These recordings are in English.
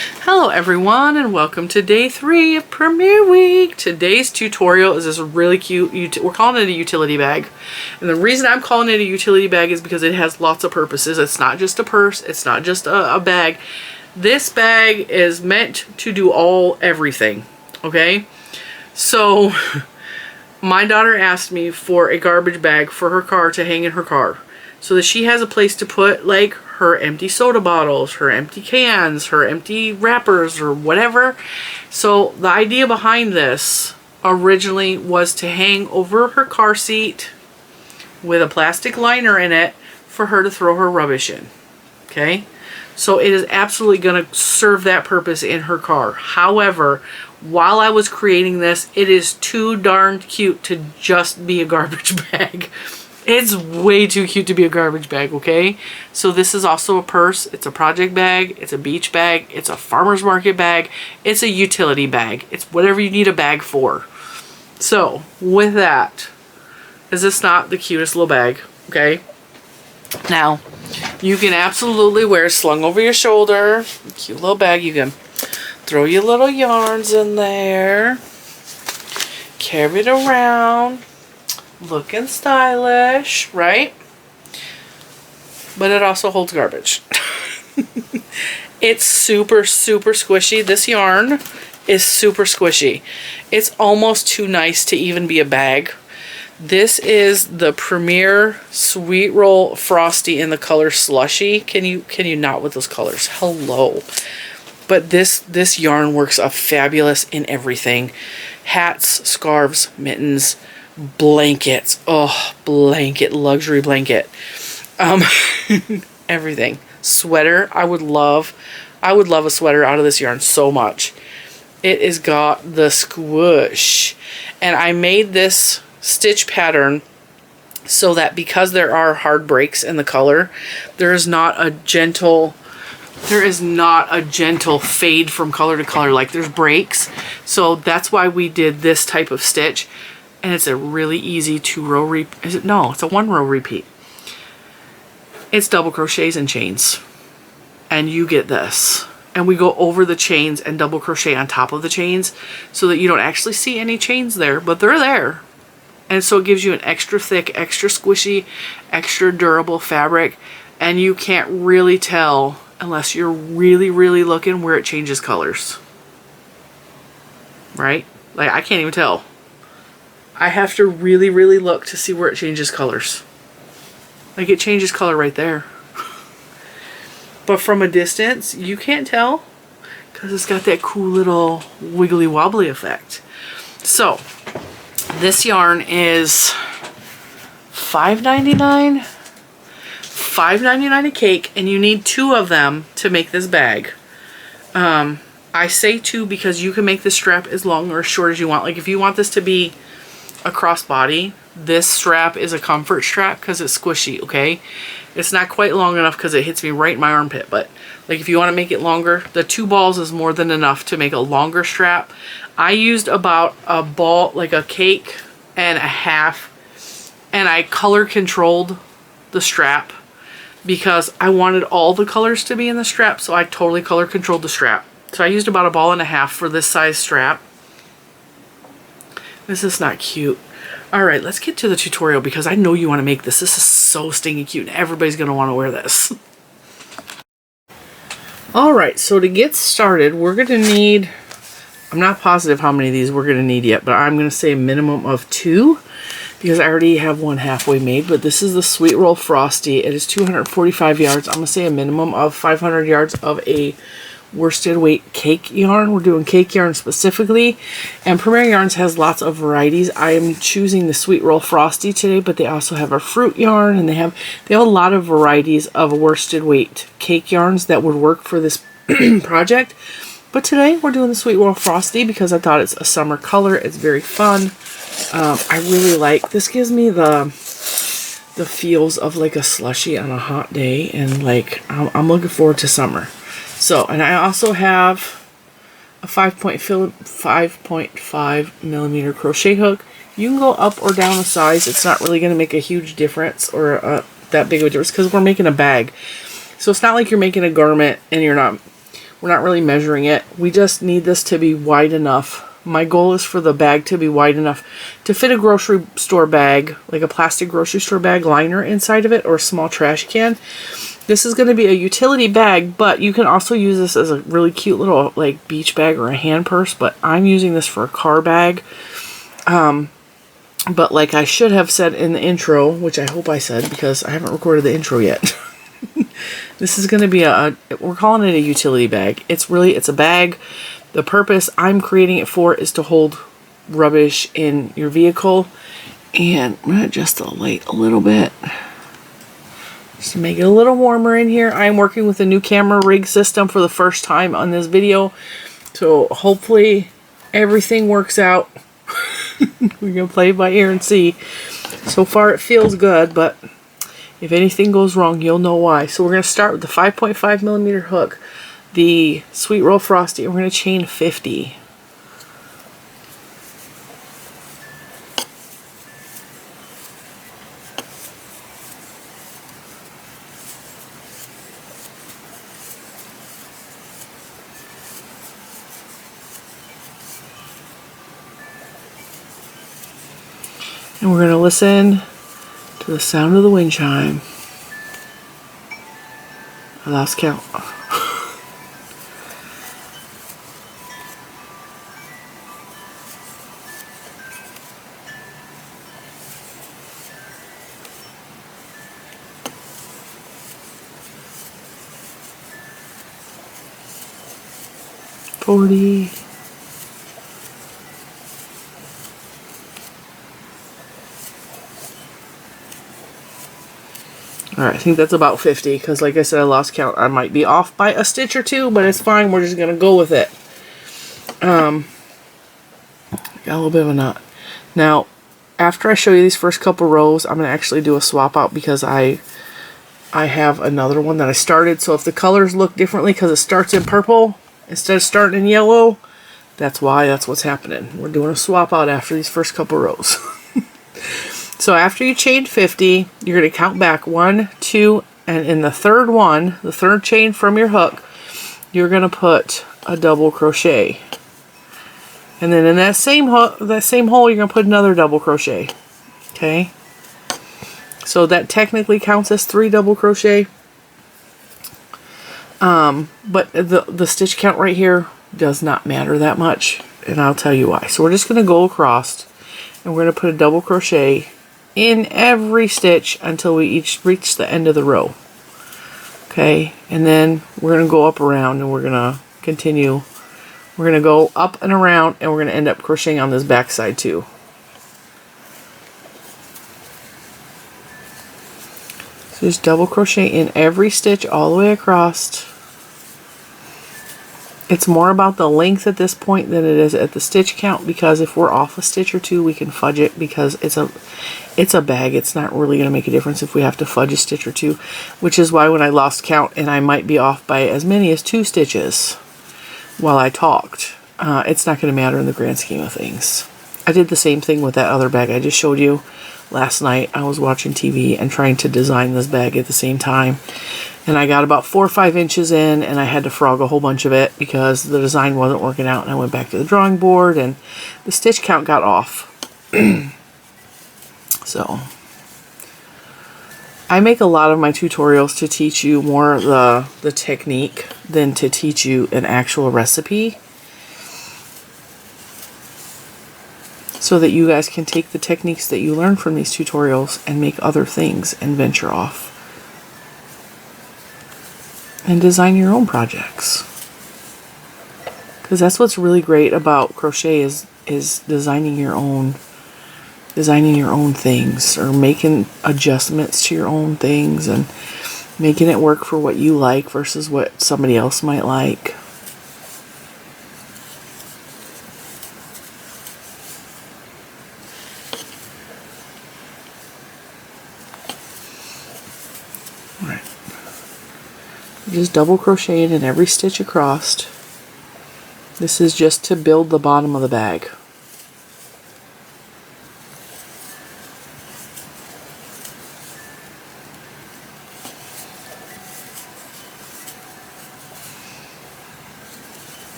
Hello everyone and welcome to day 3 of Premiere Week. Today's tutorial is this really cute, we're calling it a utility bag. And the reason I'm calling it a utility bag is because it has lots of purposes. It's not just a purse, it's not just a bag. This bag is meant to do everything, okay? So my daughter asked me for a garbage bag for her car to hang in her car so that she has a place to put like her empty soda bottles, her empty cans, her empty wrappers, or whatever. So the idea behind this originally was to hang over her car seat with a plastic liner in it for her to throw her rubbish in. Okay? So it is absolutely going to serve that purpose in her car. However, while I was creating this, it is too darn cute to just be a garbage bag. It's way too cute to be a garbage bag, okay? So this is also a purse, it's a project bag, it's a beach bag, it's a farmer's market bag, it's a utility bag. It's whatever you need a bag for. So, with that, is this not the cutest little bag, okay? Now, you can absolutely wear it slung over your shoulder. Cute little bag. You can throw your little yarns in there. Carry it around. Looking stylish, right? But it also holds garbage. It's super, super squishy. This yarn is super squishy. It's almost too nice to even be a bag. This is the Premier Sweet Roll Frosty in the color Slushy. Can you not with those colors? Hello. But this yarn works fabulous in everything. Hats, scarves, mittens, blankets. Oh, blanket, luxury blanket. Everything. Sweater. I would love a sweater out of this yarn so much. It has got the squish. And I made this stitch pattern so that because there are hard breaks in the color, there is not a gentle fade from color to color. Like there's breaks. So that's why we did this type of stitch. And it's a really easy 2-row repeat. No, it's a 1-row repeat. It's double crochets and chains. And you get this. And we go over the chains and double crochet on top of the chains so that you don't actually see any chains there, but they're there. And so it gives you an extra thick, extra squishy, extra durable fabric. And you can't really tell unless you're really, really looking where it changes colors. Right? Like I can't even tell. I have to really, really look to see where it changes colors. Like it changes color right there. But from a distance, you can't tell because it's got that cool little wiggly wobbly effect. So, this yarn is $5.99. $5.99 a cake, and you need 2 of them to make this bag. I say 2 because you can make this strap as long or as short as you want. Like if you want this to be a crossbody, this strap is a comfort strap because it's squishy, okay? It's not quite long enough because it hits me right in my armpit, but like if you want to make it longer, the 2 balls is more than enough to make a longer strap. I used about a ball, like a cake and a half, and I color controlled the strap because I wanted all the colors to be in the strap, so I totally color controlled the strap. So I used about a ball and a half for this size strap. This is not cute. Alright, let's get to the tutorial because I know you want to make this. This is so stinking cute and everybody's going to want to wear this. Alright, so to get started, we're going to need, I'm not positive how many of these we're going to need yet, but I'm going to say a minimum of 2 because I already have one halfway made. But this is the Sweet Roll Frosty. It is 245 yards. I'm going to say a minimum of 500 yards of a worsted weight cake yarn. We're doing cake yarn specifically, and Premier Yarns has lots of varieties. I am choosing the Sweet Roll Frosty today, but they also have a fruit yarn, and they have a lot of varieties of worsted weight cake yarns that would work for this project. But today we're doing the Sweet Roll Frosty because I thought it's a summer color. It's very fun. I really like this. Gives me the feels of like a slushy on a hot day, and like I'm looking forward to summer. So, and I also have a 5.5 millimeter crochet hook. You can go up or down a size. It's not really going to make a huge difference or that big of a difference because we're making a bag. So it's not like you're making a garment and you're not We're not really measuring it. We just need this to be wide enough. My goal is for the bag to be wide enough to fit a grocery store bag, like a plastic grocery store bag liner inside of it, or a small trash can. This is going to be a utility bag, but you can also use this as a really cute little like beach bag or a hand purse, but I'm using this for a car bag. But like I should have said in the intro, which I hope I said because I haven't recorded the intro yet. This is going to be we're calling it a utility bag. It's a bag. The purpose I'm creating it for is to hold rubbish in your vehicle. And I'm going to adjust the light a little bit just to make it a little warmer in here. I'm working with a new camera rig system for the first time on this video. So hopefully everything works out. We're going to play it by ear and see. So far it feels good, but if anything goes wrong, you'll know why. So we're going to start with the 5.5 millimeter hook, the Sweet Roll Frosty, and we're going to chain 50. And we're going to listen to the sound of the wind chime. I lost count. $40. Alright, I think that's about 50 because like I said, I lost count. I might be off by a stitch or two, but it's fine. We're just going to go with it. Got a little bit of a knot. Now, after I show you these first couple rows, I'm going to actually do a swap out because I have another one that I started. So if the colors look differently because it starts in purple instead of starting in yellow, that's why. That's what's happening. We're doing a swap out after these first couple rows. So after you chain 50, you're going to count back 1, 2, and in the third one, the third chain from your hook, you're going to put a double crochet. And then in that same hook, that same hole, you're going to put another double crochet. Okay? So that technically counts as 3 double crochet. But the stitch count right here does not matter that much, and I'll tell you why. So we're just going to go across, and we're going to put a double crochet in every stitch until we each reach the end of the row. Okay, and then we're going to go up around and we're going to continue. We're going to go up and around and we're going to end up crocheting on this back side too. So just double crochet in every stitch all the way across. It's more about the length at this point than it is at the stitch count, because if we're off a stitch or two, we can fudge it because it's a bag. It's not really going to make a difference if we have to fudge a stitch or two, which is why when I lost count and I might be off by as many as 2 stitches while I talked, it's not going to matter in the grand scheme of things. I did the same thing with that other bag I just showed you last night. I was watching TV and trying to design this bag at the same time. And I got about 4 or 5 inches in, and I had to frog a whole bunch of it because the design wasn't working out. And I went back to the drawing board, and the stitch count got off. So, I make a lot of my tutorials to teach you more the technique than to teach you an actual recipe, so that you guys can take the techniques that you learn from these tutorials and make other things and venture off and design your own projects. Because that's what's really great about crochet is designing your own things, or making adjustments to your own things and making it work for what you like versus what somebody else might like. Just double crochet in every stitch across. This is just to build the bottom of the bag.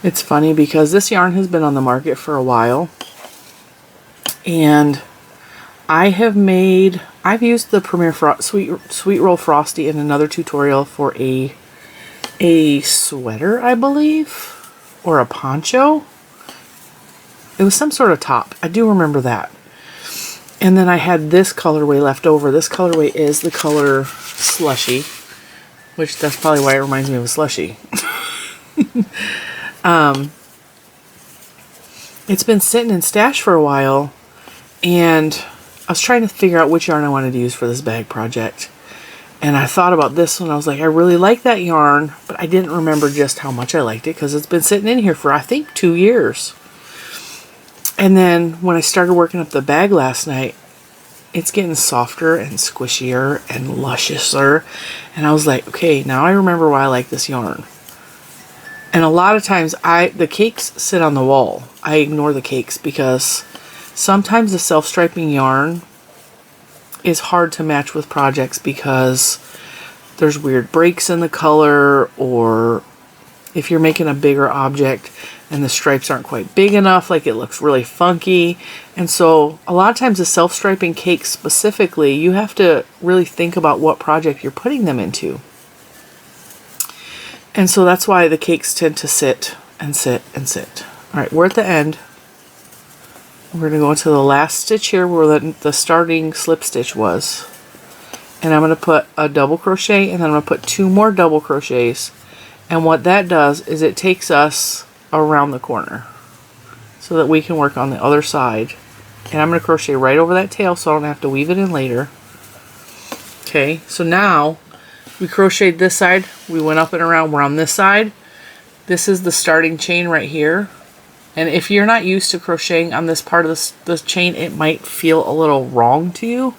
It's funny because this yarn has been on the market for a while, and I've used the Premier Sweet Roll Frosty in another tutorial for a sweater, I believe, or a poncho. It was some sort of top. I do remember that. And then I had this colorway left over. This colorway is the color Slushy, which that's probably why it reminds me of a slushy. It's been sitting in stash for a while, and I was trying to figure out which yarn I wanted to use for this bag project. And I thought about this one. I was like, I really like that yarn, but I didn't remember just how much I liked it because it's been sitting in here for, I think, 2 years. And then when I started working up the bag last night, it's getting softer and squishier and lusciouser. And I was like, okay, now I remember why I like this yarn. And a lot of times the cakes sit on the wall. I ignore the cakes because sometimes the self-striping yarn is hard to match with projects because there's weird breaks in the color, or if you're making a bigger object and the stripes aren't quite big enough, like it looks really funky. And so a lot of times the self-striping cakes specifically, you have to really think about what project you're putting them into. And so that's why the cakes tend to sit and sit and sit. All right, we're at the end. We're going to go into the last stitch here where the starting slip stitch was. And I'm going to put a double crochet, and then I'm going to put 2 more double crochets. And what that does is it takes us around the corner so that we can work on the other side. And I'm going to crochet right over that tail so I don't have to weave it in later. Okay, so now we crocheted this side, we went up and around, we're on this side. This is the starting chain right here. And if you're not used to crocheting on this part of this chain, it might feel a little wrong to you.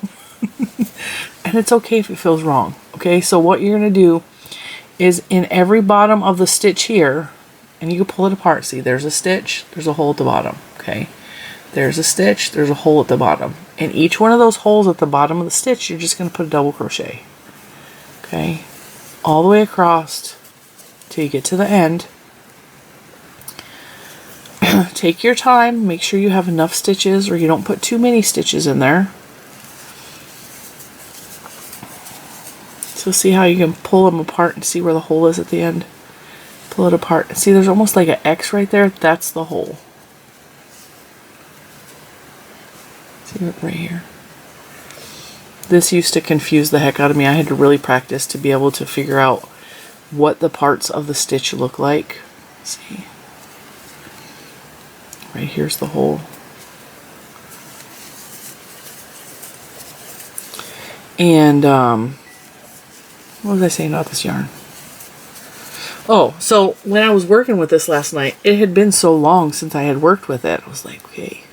And it's okay if it feels wrong. Okay, so what you're going to do is in every bottom of the stitch here, and you can pull it apart. See, there's a stitch, there's a hole at the bottom. Okay, there's a stitch, there's a hole at the bottom. And each one of those holes at the bottom of the stitch, you're just going to put a double crochet. Okay, all the way across till you get to the end. Take your time, make sure you have enough stitches or you don't put too many stitches in there. So see how you can pull them apart and see where the hole is at the end? Pull it apart. And see, there's almost like an X right there. That's the hole. See it right here? This used to confuse the heck out of me. I had to really practice to be able to figure out what the parts of the stitch look like. Let's see. Right here's the hole. And what was I saying about this yarn? Oh, so when I was working with this last night, it had been so long since I had worked with it. I was like, okay.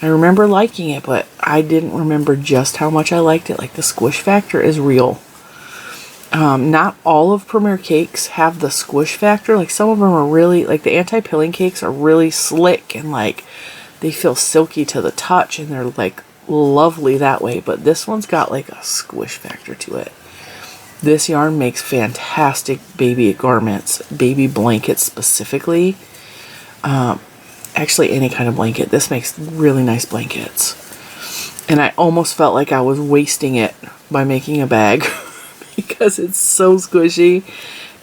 I remember liking it, but I didn't remember just how much I liked it. Like, the squish factor is real. Not all of Premier cakes have the squish factor. Like, some of them are really, like the anti-pilling cakes are really slick and like they feel silky to the touch and they're like lovely that way. But this one's got like a squish factor to it. This yarn makes fantastic baby garments, baby blankets specifically. Actually, any kind of blanket. This makes really nice blankets. And I almost felt like I was wasting it by making a bag because it's so squishy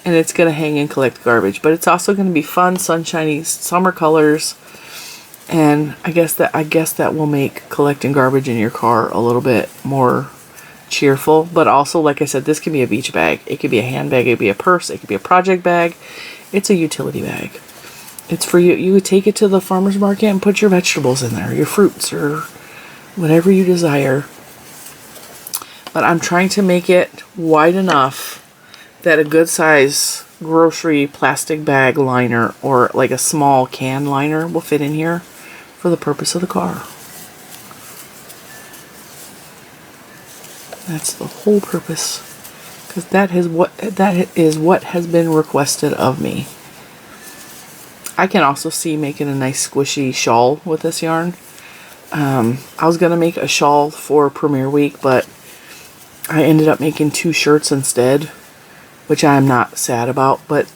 and it's going to hang and collect garbage. But it's also going to be fun, sunshiny summer colors. And I guess that will make collecting garbage in your car a little bit more cheerful. But also, like I said, this can be a beach bag. It could be a handbag. It could be a purse. It could be a project bag. It's a utility bag. It's for you. You would take it to the farmer's market and put your vegetables in there, your fruits, or whatever you desire. But I'm trying to make it wide enough that a good size grocery plastic bag liner or like a small can liner will fit in here for the purpose of the car. That's the whole purpose, because that is what has been requested of me. I can also see making a nice squishy shawl with this yarn. I was going to make a shawl for Premiere Week, but I ended up making 2 shirts instead, which I'm not sad about. But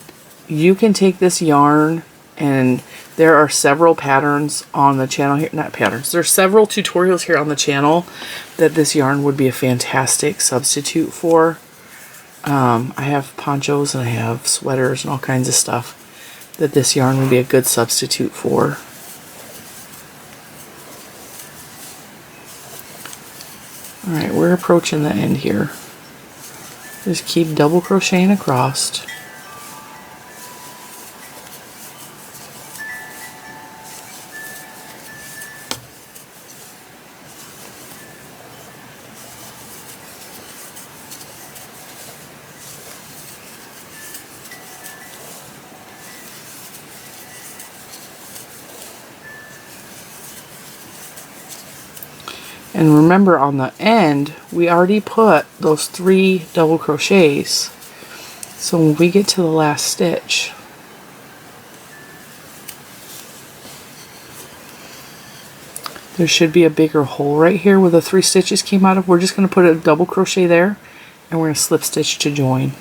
you can take this yarn, and there are several patterns on the channel here, not patterns, there's several tutorials here on the channel that this yarn would be a fantastic substitute for. I have ponchos and I have sweaters and all kinds of stuff that this yarn would be a good substitute for. Alright, we're approaching the end here. Just keep double crocheting across. And remember, on the end, we already put those 3 double crochets. So when we get to the last stitch, there should be a bigger hole right here where the 3 stitches came out of. We're just going to put a double crochet there, and we're going to slip stitch to join.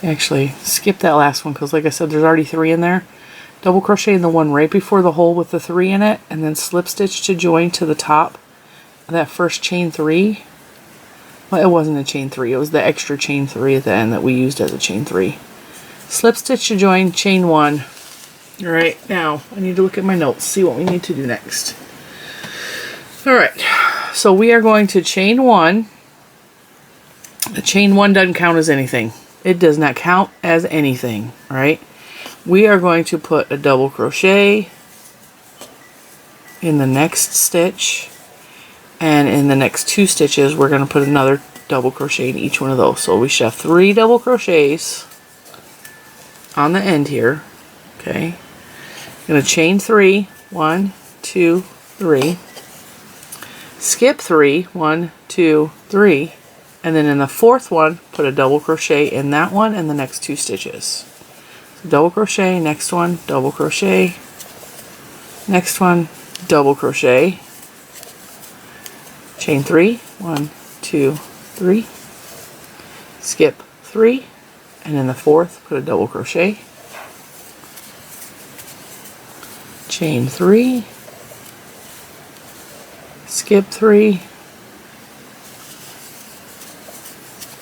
Actually, skip that last one because, like I said, there's already 3 in there. Double crochet in the one right before the hole with the 3 in it, and then slip stitch to join to the top of that first chain 3. Well, it wasn't a chain 3, it was the extra chain 3 at the end that we used as a chain 3. Slip stitch to join, chain 1. Alright, now I need to look at my notes, see what we need to do next. Alright, so we are going to chain 1. The chain 1 doesn't count as anything. It does not count as anything, right? We are going to put a double crochet in the next stitch, and in the next 2 stitches we're going to put another double crochet in each one of those. So we should have 3 double crochets on the end here. Okay, I'm going to chain 3, 1, 2, 3, skip 3, 1, 2, 3, and then in the 4th one, put a double crochet in that one and the next 2 stitches. So double crochet, next one, double crochet, next one, double crochet, chain 3, 1, 2, 3, skip 3, and in the 4th, put a double crochet, chain 3, skip 3,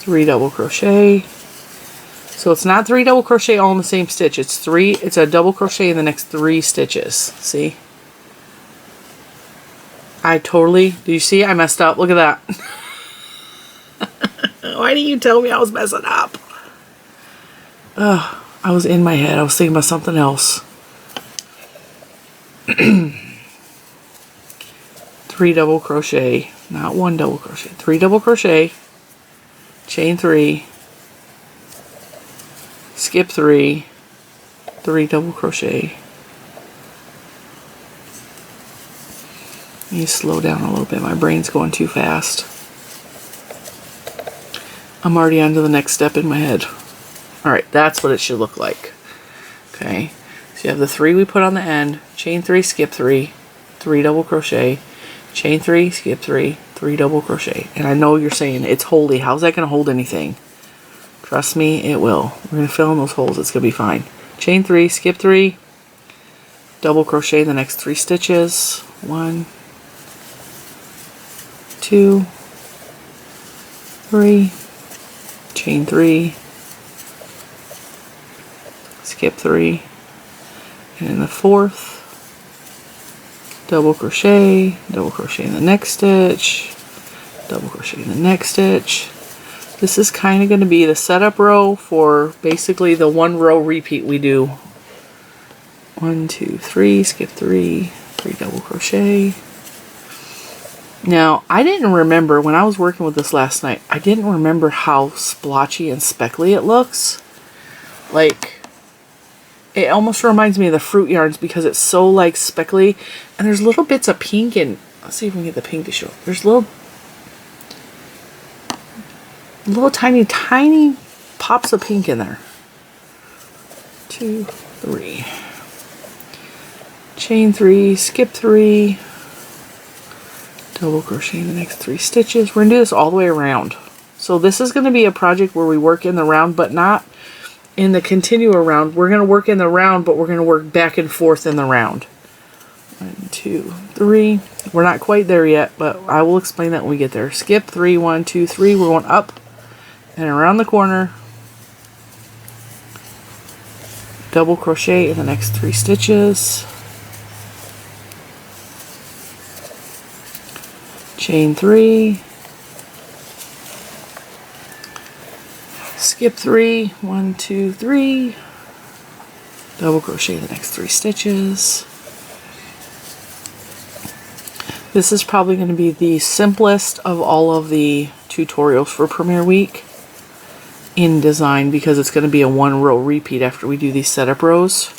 3 double crochet. So it's not 3 double crochet all in the same stitch. It's a double crochet in the next 3 stitches. See? Do you see? I messed up. Look at that. Why didn't you tell me I was messing up? Ugh, I was in my head. I was thinking about something else. 3 double crochet. Not 1 double crochet. 3 double crochet. Chain 3, skip 3, 3 double crochet. Let me slow down a little bit. My brain's going too fast. I'm already on to the next step in my head. Alright, that's what it should look like. Okay, so you have the 3 we put on the end, chain 3, skip 3, 3 double crochet, chain 3, skip 3, 3 double crochet. And I know you're saying, it's holdy. How's that going to hold anything? Trust me, it will. We're going to fill in those holes. It's going to be fine. Chain 3, skip 3, double crochet the next 3 stitches. 1, 2, 3, chain 3, skip 3, and in the 4th, double crochet in the next stitch, double crochet in the next stitch. This is kind of going to be the setup row for basically the 1 row repeat we do. 1, 2, 3, skip 3, 3 double crochet. Now, I didn't remember, when I was working with this last night, I didn't remember how splotchy and speckly it looks. Like, it almost reminds me of the fruit yarns because it's so like speckly, and there's little bits of pink in. Let's see if we can get the pink to show. There's little tiny pops of pink in there. 2, 3. chain 3, skip 3, double crochet in the next 3 stitches. We're going to do this all the way around. So this is going to be a project where we work in the round, but not in the continue around. We're going to work in the round, but we're going to work back and forth in the round. 1, 2, 3. We're not quite there yet, but I will explain that when we get there. Skip 3, 1, 2, 3. We're going up and around the corner. Double crochet in the next 3 stitches. Chain 3. Skip 3, 1, 2, 3. Double crochet the next 3 stitches. This is probably going to be the simplest of all of the tutorials for Premiere Week in design, because it's going to be a 1 row repeat after we do these setup rows.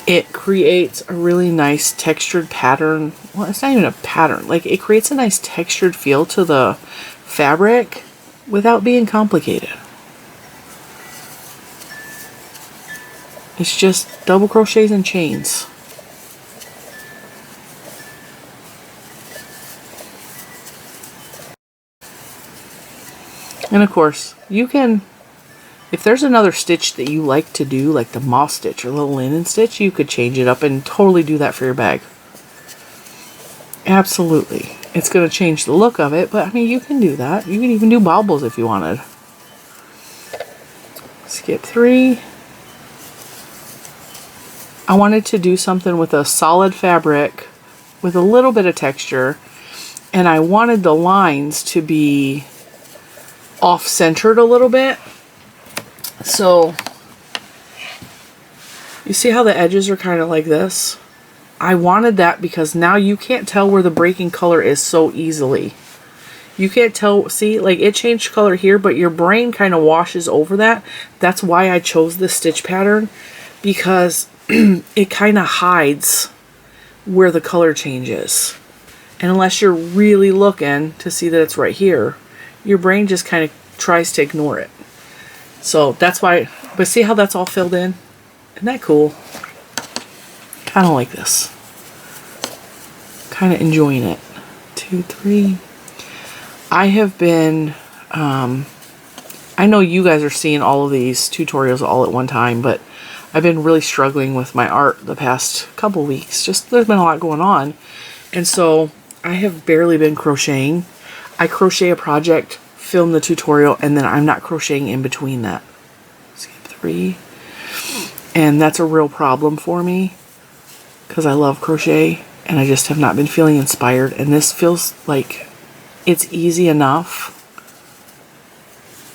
It creates a really nice textured pattern. Well, it's not even a pattern. Like, it creates a nice textured feel to the fabric without being complicated. It's just double crochets and chains. And of course, you can, if there's another stitch that you like to do, like the moss stitch or Lilo N Stitch, you could change it up and totally do that for your bag. Absolutely. It's going to change the look of it, but I mean, you can do that. You can even do baubles if you wanted. Skip 3. I wanted to do something with a solid fabric with a little bit of texture, and I wanted the lines to be off-centered a little bit. So you see how the edges are kind of like this? I wanted that because now you can't tell where the breaking color is so easily. You can't tell, see, like it changed color here, but your brain kind of washes over that. That's why I chose this stitch pattern, because it kind of hides where the color changes. And unless you're really looking to see that it's right here, your brain just kind of tries to ignore it. So that's why, but see how that's all filled in? Isn't that cool? Kind of like this. Kind of enjoying it. 2, 3. I have been, I know you guys are seeing all of these tutorials all at one time, but I've been really struggling with my art the past couple weeks. Just, there's been a lot going on. And so I have barely been crocheting. I crochet a project, film the tutorial, and then I'm not crocheting in between that. Skip 3. And that's a real problem for me, because I love crochet and I just have not been feeling inspired. And this feels like it's easy enough.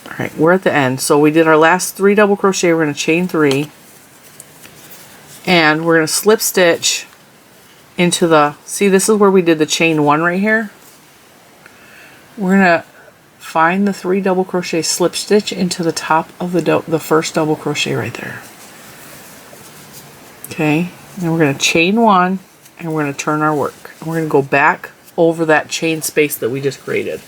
Alright, we're at the end. So we did our last 3 double crochet. We're going to chain 3. And we're going to slip stitch into the, see, this is where we did the chain 1 right here. We're going to find the 3 double crochet, slip stitch into the top of the first double crochet right there. Okay, and we're going to chain 1 and we're going to turn our work. And we're going to go back over that chain space that we just created.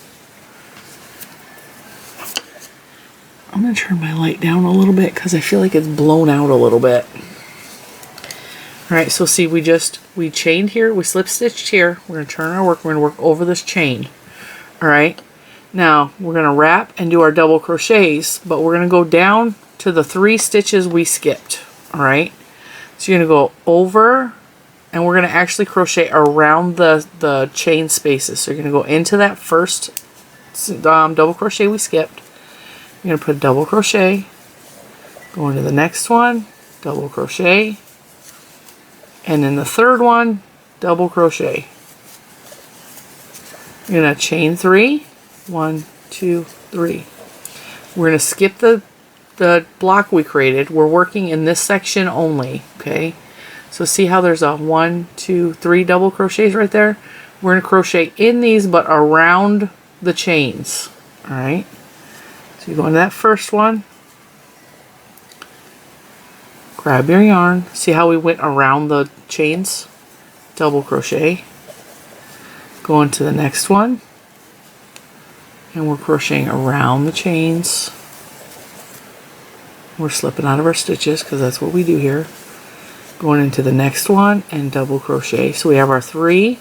I'm going to turn my light down a little bit because I feel like it's blown out a little bit. Alright, so see, we chained here, we slip stitched here. We're going to turn our work, we're going to work over this chain. Alright, now we're going to wrap and do our double crochets, but we're going to go down to the 3 stitches we skipped. Alright, so you're going to go over, and we're going to actually crochet around the chain spaces. So you're going to go into that first double crochet we skipped. You're going to put a double crochet, go into the next one, double crochet, and then the third one, double crochet. You're going to chain 3, 1, 2, 3. We're going to skip the block we created. We're working in this section only, okay? So see how there's a 1, 2, 3 double crochets right there? We're going to crochet in these, but around the chains, all right? So you go into that first one, grab your yarn. See how we went around the chains? Double crochet. Go into the next one, and we're crocheting around the chains. We're slipping out of our stitches because that's what we do here. Going into the next one and double crochet. So we have our 3,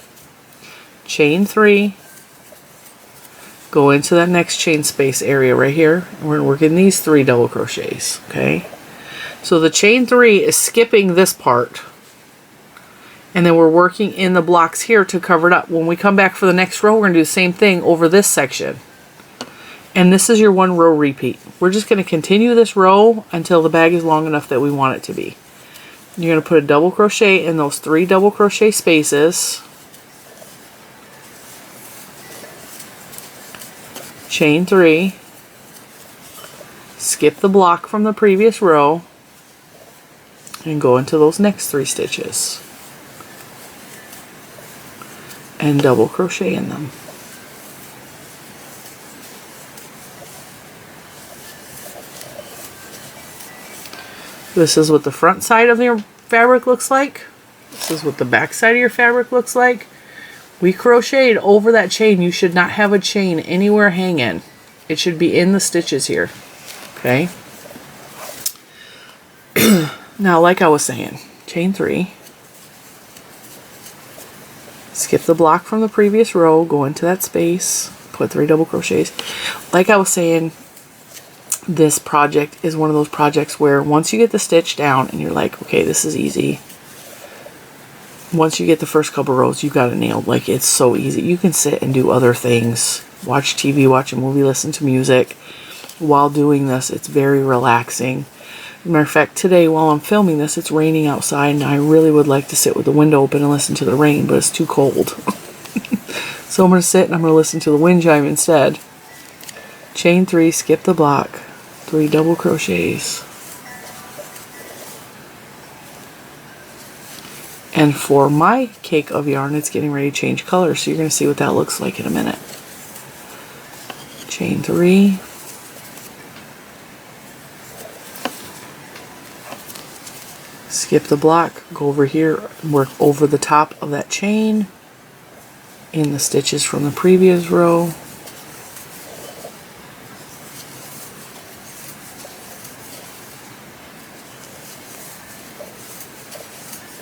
chain 3, go into that next chain space area right here. And we're working these 3 double crochets, okay? So the chain 3 is skipping this part. And then we're working in the blocks here to cover it up. When we come back for the next row, we're going to do the same thing over this section. And this is your 1 row repeat. We're just going to continue this row until the bag is long enough that we want it to be. You're going to put a double crochet in those 3 double crochet spaces. Chain 3. Skip the block from the previous row. And go into those next 3 stitches. And double crochet in them. This is what the front side of your fabric looks like. This is what the back side of your fabric looks like. We crocheted over that chain. You should not have a chain anywhere hanging. It should be in the stitches here. Okay? Now, like I was saying, chain 3. Skip the block from the previous row, go into that space, put 3 double crochets. Like I was saying, this project is one of those projects where once you get the stitch down and you're like, okay, this is easy. Once you get the first couple rows, you've got it nailed. Like, it's so easy. You can sit and do other things, watch TV, watch a movie, listen to music while doing this. It's very relaxing. As a matter of fact, today while I'm filming this, it's raining outside, and I really would like to sit with the window open and listen to the rain, but it's too cold. So I'm going to sit and I'm going to listen to the wind chime instead. Chain 3, skip the block, 3 double crochets. And for my cake of yarn, it's getting ready to change color, so you're going to see what that looks like in a minute. Chain 3. Skip the block, go over here, work over the top of that chain in the stitches from the previous row.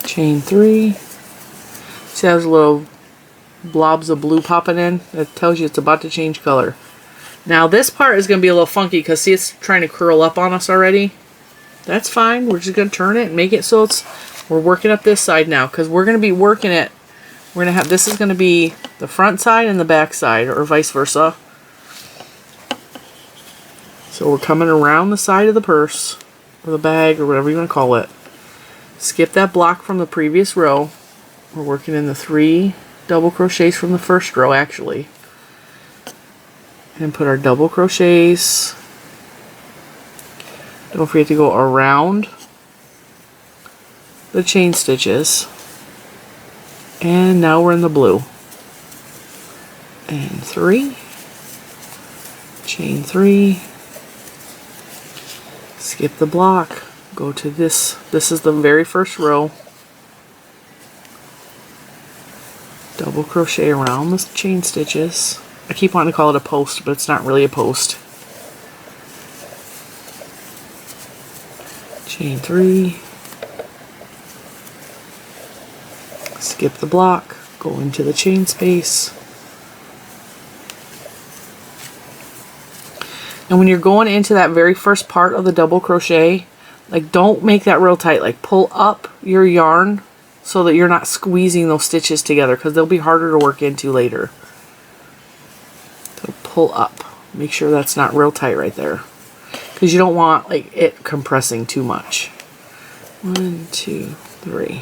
Chain 3. See how there's little blobs of blue popping in? That tells you it's about to change color. Now this part is going to be a little funky because see, it's trying to curl up on us already. That's fine. We're just going to turn it and make it so we're working up this side now, because we're going to be working it. We're going to have, this is going to be the front side and the back side, or vice versa. So we're coming around the side of the purse, or the bag, or whatever you want to call it. Skip that block from the previous row. We're working in the 3 double crochets from the first row, actually. And put our double crochets. Don't forget to go around the chain stitches. And now we're in the blue. And 3. Chain 3. Skip the block. Go to this. This is the very first row. Double crochet around the chain stitches. I keep wanting to call it a post, but it's not really a post. Chain 3, skip the block, go into the chain space. And when you're going into that very first part of the double crochet, like, don't make that real tight. Like, pull up your yarn so that you're not squeezing those stitches together, because they'll be harder to work into later. So pull up. Make sure that's not real tight right there, because you don't want like it compressing too much. 1, 2, 3.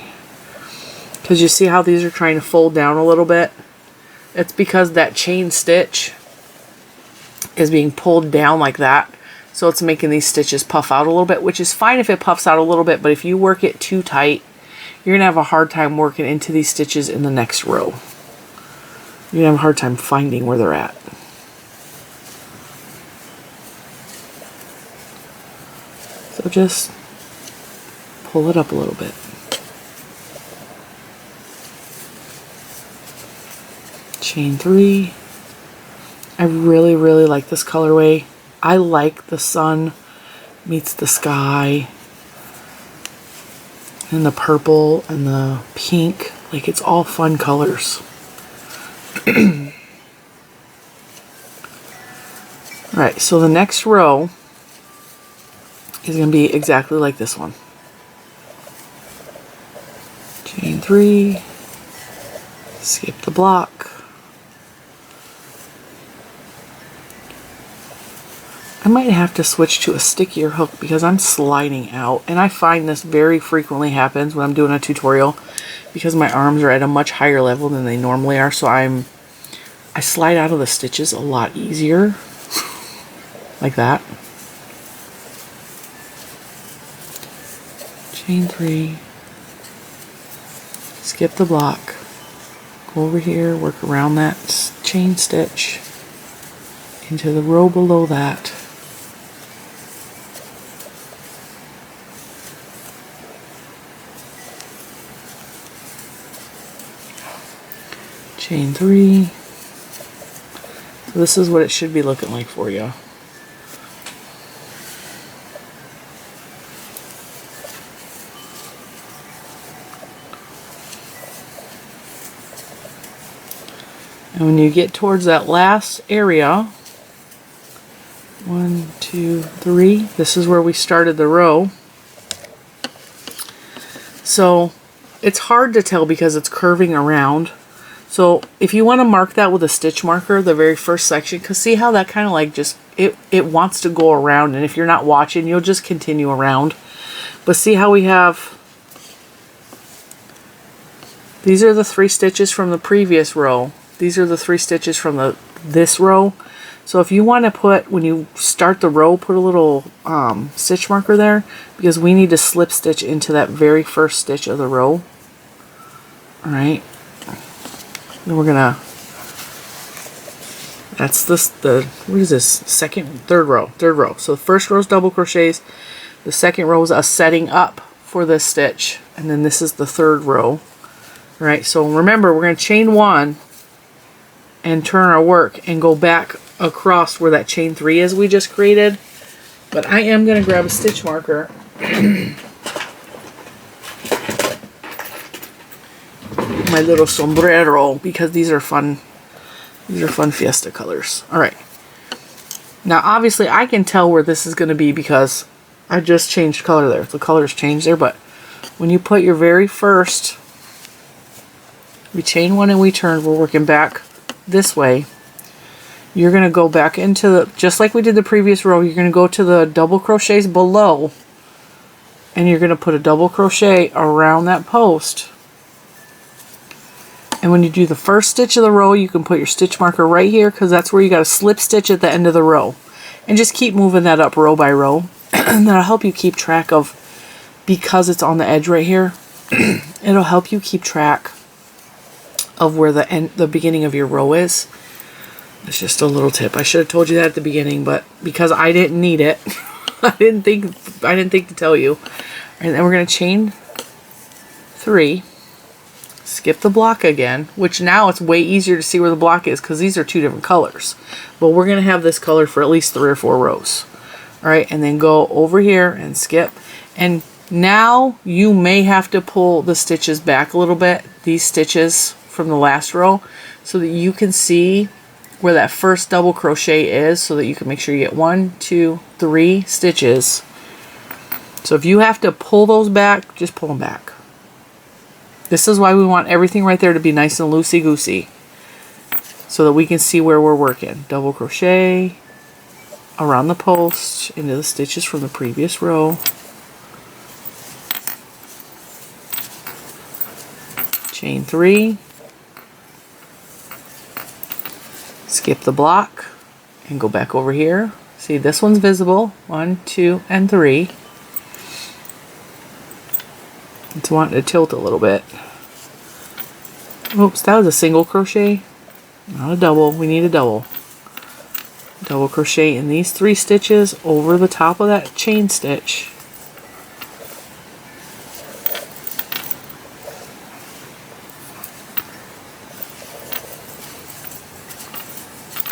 Because you see how these are trying to fold down a little bit? It's because that chain stitch is being pulled down like that. So it's making these stitches puff out a little bit, which is fine if it puffs out a little bit, but if you work it too tight, you're going to have a hard time working into these stitches in the next row. You're going to have a hard time finding where they're at. So just pull it up a little bit. Chain 3. I really, really like this colorway. I like the sun meets the sky, and the purple and the pink. Like, it's all fun colors. Alright, so the next row is going to be exactly like this one. Chain 3, skip the block. I might have to switch to a stickier hook because I'm sliding out, and I find this very frequently happens when I'm doing a tutorial because my arms are at a much higher level than they normally are, so I slide out of the stitches a lot easier. Like that. Chain 3, skip the block, go over here, work around that chain stitch into the row below that. Chain 3. So this is what it should be looking like for you. And when you get towards that last area, 1, 2, 3, this is where we started the row. So it's hard to tell because it's curving around. So if you want to mark that with a stitch marker, the very first section, because see how that kind of like just, it wants to go around, and if you're not watching, you'll just continue around. But see how we have, these are the 3 stitches from the previous row. These are the 3 stitches from this row. So if you want to put, when you start the row, put a little stitch marker there, because we need to slip stitch into that very first stitch of the row. Alright. Then we're gonna, that's what is this? Third row. So the first row is double crochets. The second row is a setting up for this stitch. And then this is the third row. Alright, so remember, we're going to chain 1 and turn our work and go back across where that chain 3 is we just created. But I am going to grab a stitch marker. My little sombrero, because these are fun fiesta colors. Alright. Now obviously I can tell where this is going to be because I just changed color there. The color's changed there, but when you put your very first, we chain 1 and we turn, we're working back this way. You're going to go back into the, just like we did the previous row, you're going to go to the double crochets below, and you're going to put a double crochet around that post. And when you do the first stitch of the row, you can put your stitch marker right here, because that's where you got to slip stitch at the end of the row. And just keep moving that up row by row. And that'll help you keep track of, because it's on the edge right here, it'll help you keep track of where the beginning of your row is. It's just a little tip. I should have told you that at the beginning, but because I didn't need it, I didn't think to tell you. And then we're going to chain 3, skip the block again, which now it's way easier to see where the block is because these are 2 different colors. But we're going to have this color for at least 3 or 4 rows. All right, and then go over here and skip. And now you may have to pull the stitches back a little bit, these stitches from the last row, so that you can see where that first double crochet is, so that you can make sure you get 1, 2, 3 stitches. So if you have to pull those back, just pull them back. This is why we want everything right there to be nice and loosey-goosey, so that we can see where we're working. Double crochet around the post into the stitches from the previous row. Chain 3. Skip the block and go back over here. See, this one's visible. 1, 2, and 3. It's wanting to tilt a little bit. Oops, that was a single crochet, not a double. We need a double. Double crochet in these 3 stitches over the top of that chain stitch.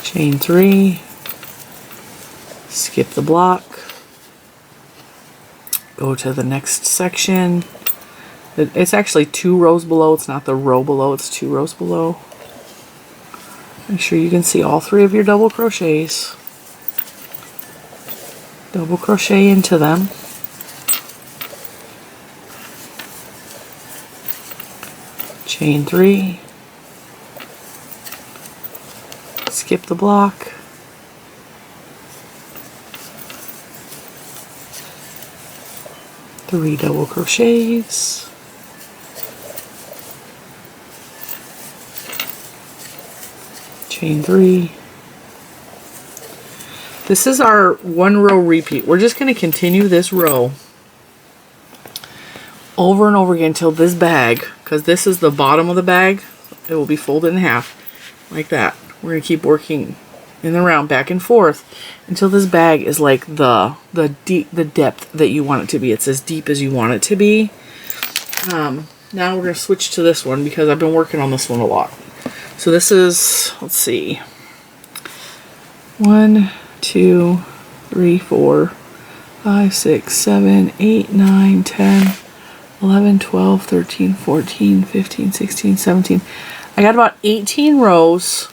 Chain 3, skip the block, Go to the next section. It's actually 2 rows below. It's not the row below, it's 2 rows below. Make sure you can see all 3 of your double crochets. Double crochet into them. Chain 3. Skip the block. Three double crochets. Chain 3. This is our 1 row repeat. We're just going to continue this row over and over again until this bag, because this is the bottom of the bag, it will be folded in half like that. We're going to keep working in the round back and forth until this bag is like the depth that you want it to be. It's as deep as you want it to be. Now we're going to switch to this one because I've been working on this one a lot. So this is, let's see, 1, 2, 3, 4, 5, 6, 7, 8, 9, 10, 11, 12, 13, 14, 15, 16, 17. I got about 18 rows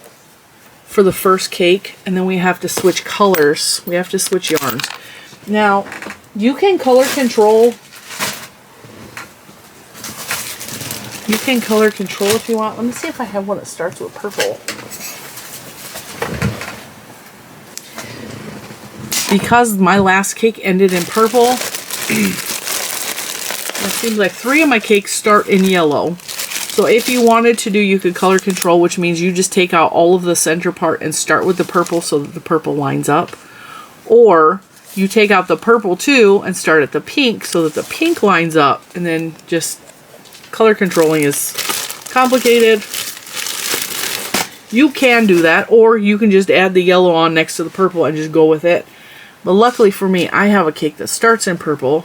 for the first cake, and then we have to switch colors. We have to switch yarns. Now, you can color control. You can color control if you want. Let me see if I have one that starts with purple. Because my last cake ended in purple, it seems like 3 of my cakes start in yellow. So if you wanted to do, you could color control, which means you just take out all of the center part and start with the purple so that the purple lines up. Or you take out the purple too and start at the pink so that the pink lines up, and then just color controlling is complicated. You can do that, or you can just add the yellow on next to the purple and just go with it. But luckily for me, I have a cake that starts in purple.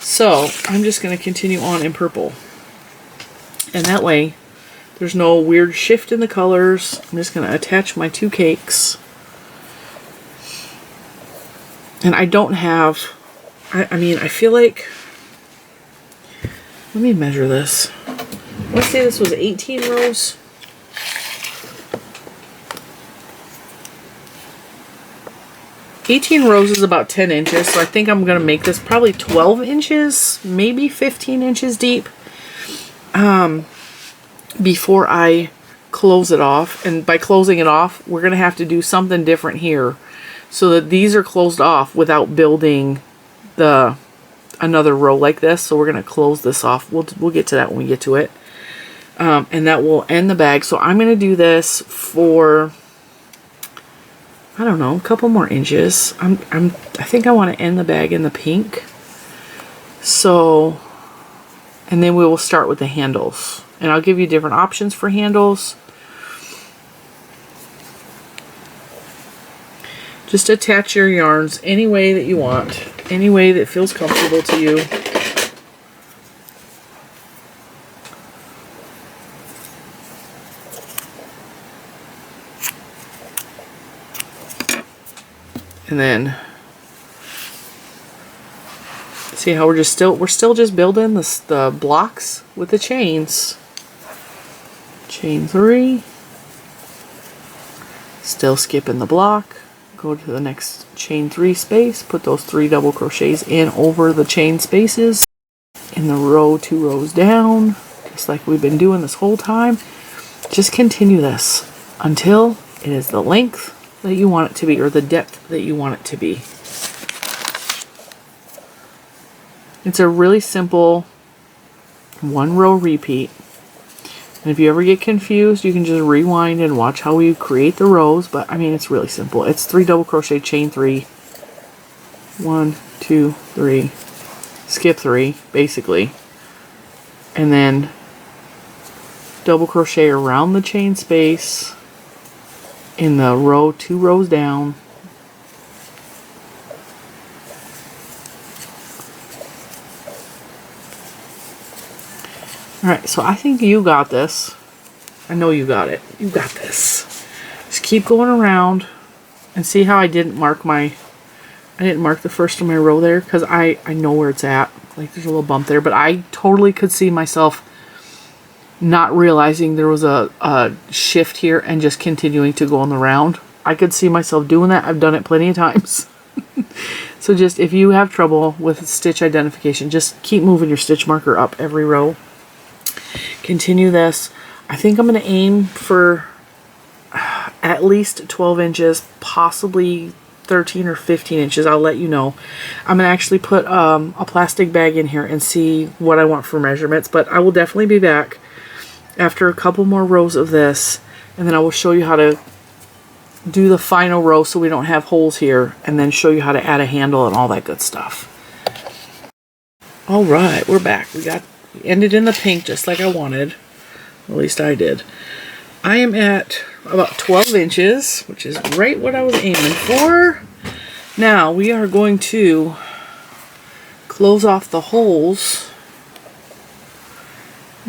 So I'm just going to continue on in purple. And that way, there's no weird shift in the colors. I'm just going to attach my 2 cakes. And I don't have, I mean, I feel like, let me measure this. Let's say this was 18 rows. $18 rows is about 10 inches, so I think I'm going to make this probably 12 inches, maybe 15 inches deep. Before I close it off. And by closing it off, we're going to have to do something different here so that these are closed off without building another row like this. So we're going to close this off. We'll get to that when we get to it. And that will end the bag. So I'm going to do this for, I don't know, a couple more inches. I think I want to end the bag in the pink. So, and then we will start with the handles. And I'll give you different options for handles. Just attach your yarns any way that you want. Any way that feels comfortable to you. And then see how we're still just building the blocks with the chains. Chain 3. Still skipping the block. Go to the next chain 3 space. Put those 3 double crochets in over the chain spaces in the row 2 rows down, just like we've been doing this whole time. Just continue this until it is the length that you want it to be, or the depth that you want it to be. It's a really simple 1 row repeat. And if you ever get confused, you can just rewind and watch how we create the rows. But I mean, it's really simple. It's 3 double crochet, chain 3, 1, 2, 3, skip 3, basically. And then double crochet around the chain space in the row 2 rows down. Alright, so I think you got this. I know you got it. You got this. Just keep going around and see how I didn't mark my I didn't mark the first of my row there because I know where it's at. Like there's a little bump there, but I totally could see myself not realizing there was a shift here and just continuing to go on the round. I could see myself doing that. I've done it plenty of times. So just if you have trouble with stitch identification, just keep moving your stitch marker up every row. Continue this. I think I'm going to aim for at least 12 inches, possibly 13 or 15 inches. I'll let you know. I'm going to actually put a plastic bag in here and see what I want for measurements, but I will definitely be back after a couple more rows of this, and then I will show you how to do the final row so we don't have holes here, and then show you how to add a handle and all that good stuff. All right, we're back. We ended in the pink just like I wanted. At least I did. I am at about 12 inches, which is right what I was aiming for. Now we are going to close off the holes.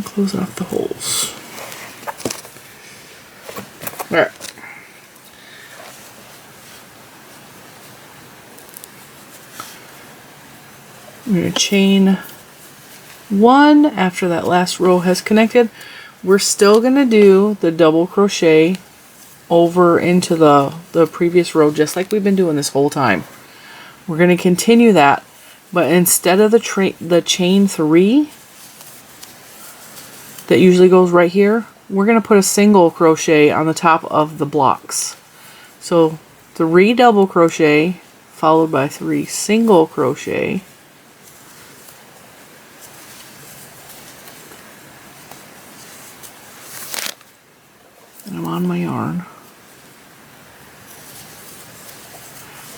Close off the holes. All right. I'm going to chain one after that last row has connected. We're still going to do the double crochet over into the previous row just like we've been doing this whole time. We're going to continue that, but instead of the chain 3 that usually goes right here, we're going to put a single crochet on the top of the blocks. So 3 double crochet followed by 3 single crochet. And I'm on my yarn.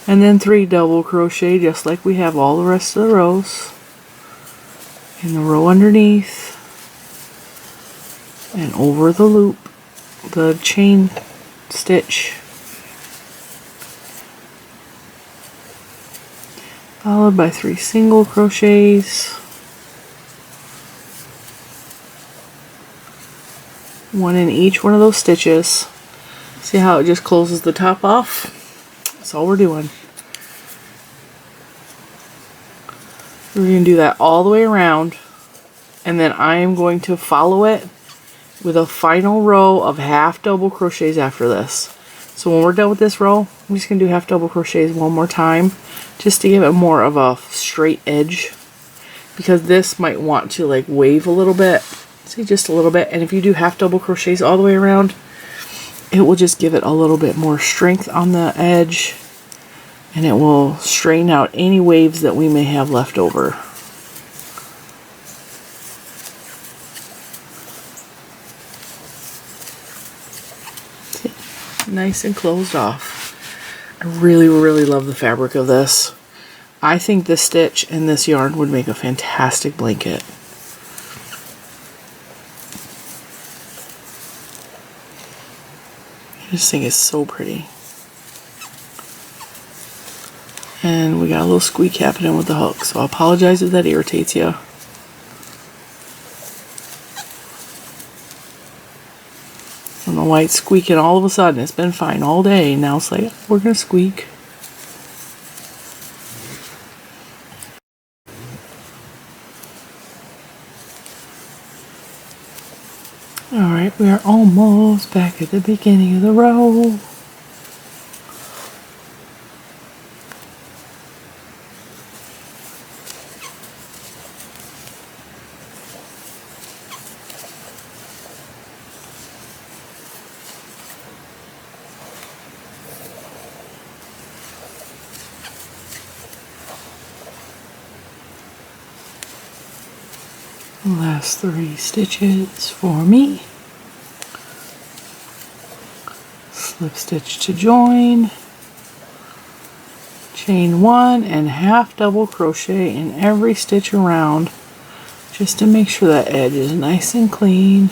And then 3 double crochet just like we have all the rest of the rows. In the row underneath. And over the loop, the chain stitch. Followed by 3 single crochets. 1 in each one of those stitches. See how it just closes the top off? That's all we're doing. We're going to do that all the way around, and then I am going to follow it with a final row of half double crochets after this. So when we're done with this row, I'm just going to do half double crochets one more time just to give it more of a straight edge, because this might want to like wave a little bit. See, just a little bit. And if you do half double crochets all the way around, it will just give it a little bit more strength on the edge, and it will straighten out any waves that we may have left over. See? Nice and closed off. I really, really love the fabric of this. I think this stitch and this yarn would make a fantastic blanket. I just think it's so pretty. And we got a little squeak happening with the hook, so I apologize if that irritates you. I don't know why it's squeaking all of a sudden. It's been fine all day. Now it's like, we're going to squeak. Alright, we are almost back at the beginning of the row. Last 3 stitches for me. Slip stitch to join, chain 1 and half double crochet in every stitch around just to make sure that edge is nice and clean.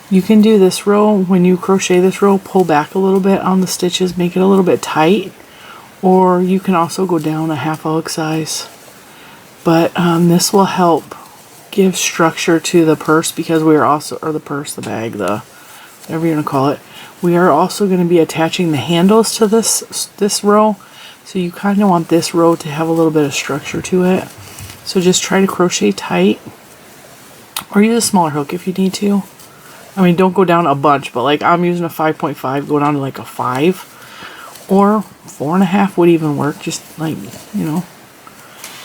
You can do this row, when you crochet this row, pull back a little bit on the stitches, make it a little bit tight, or you can also go down a half a hook size. But this will help give structure to the purse, because we are also, or the purse, the bag, the whatever you're gonna call it, we are also going to be attaching the handles to this row. So you kind of want this row to have a little bit of structure to it. So just try to crochet tight, or use a smaller hook if you need to. I mean, don't go down a bunch, but like I'm using a 5.5, go down to like a 5, or 4.5 would even work. Just like, you know,